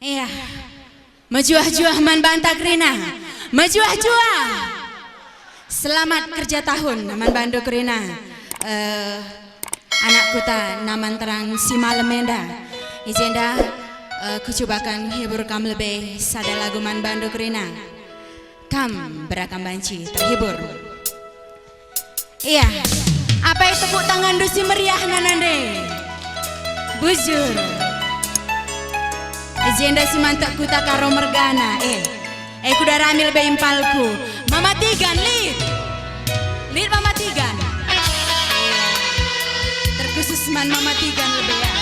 Iya, mejuah-juah man bantak rina, mejuah-juah. Selamat kerja tahun, naman banduk rina. Anak kuta naman terang si malam menda. Ijenda kucubakan hibur kam lebih sada lagu man banduk rina. Kam berakam banci terhibur. Iya, apa itu tepuk tangan dusi meriah nanande. Bujur. Agenda si mantak kuta karo mergana kuda ramil be impalku Mama Tigan lead Mama Tigan terkhusus man Mama Tigan lebih ya.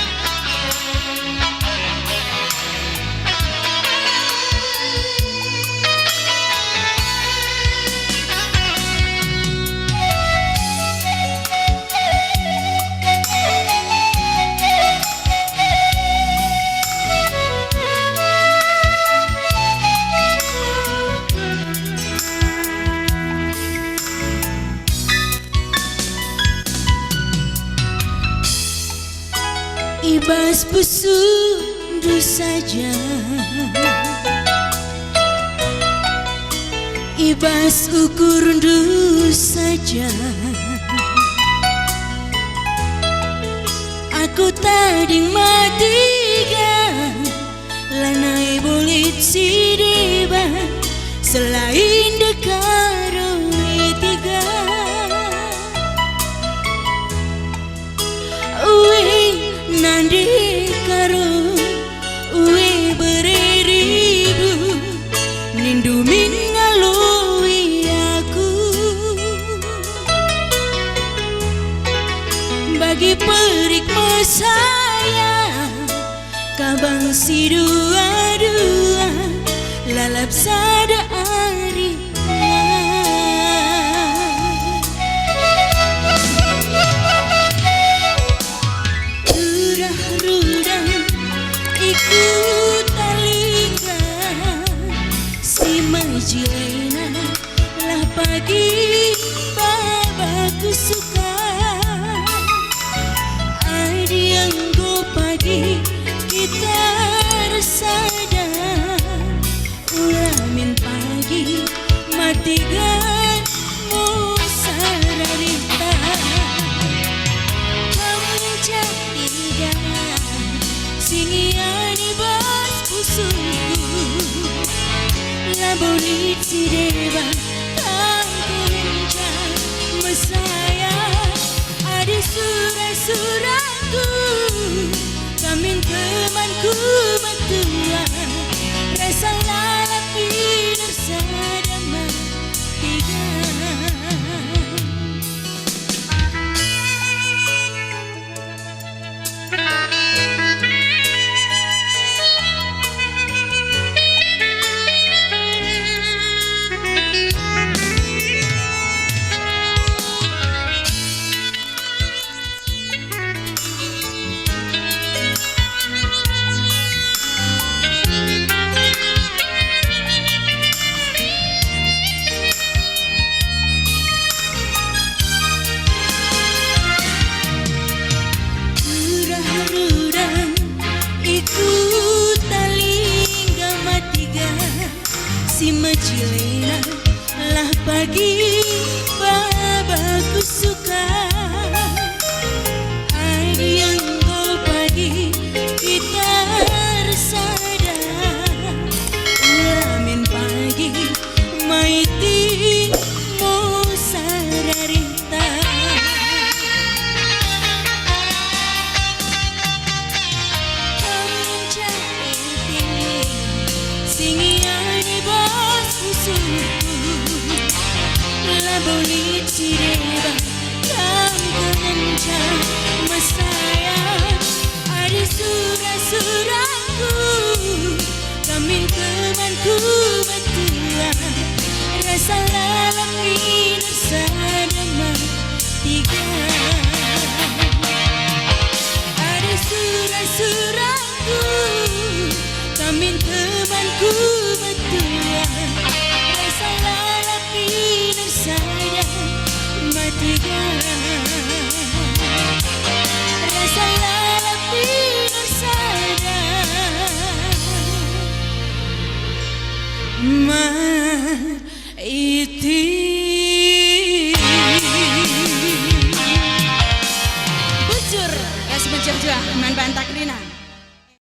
Ibas pusundu saja, ibas ukurundu saja. Aku tading matiga, lanai bolit si deba, selain dekaroi tiga. Nandi karo uwe bereribu nindumin ngalui aku bagi perik mesaya kabang si dua-dua lalap sada ari. Jilena lah pagi babaku suka adiang go pagi kita resada ulamin pagi matigan mo sararita kamu jadiga singiani bas pusuku bolit si deba tanggungan mesaya ada surat-suratku kamin temanku bantua rasa lalap hidup sadama tiga. Si Majilena lah pagi babaku suka adiang go pagi kita resada ulamin pagi maiti mo sararita kamu jadi singiani bos pusu iti bujur es bejah man bantak rina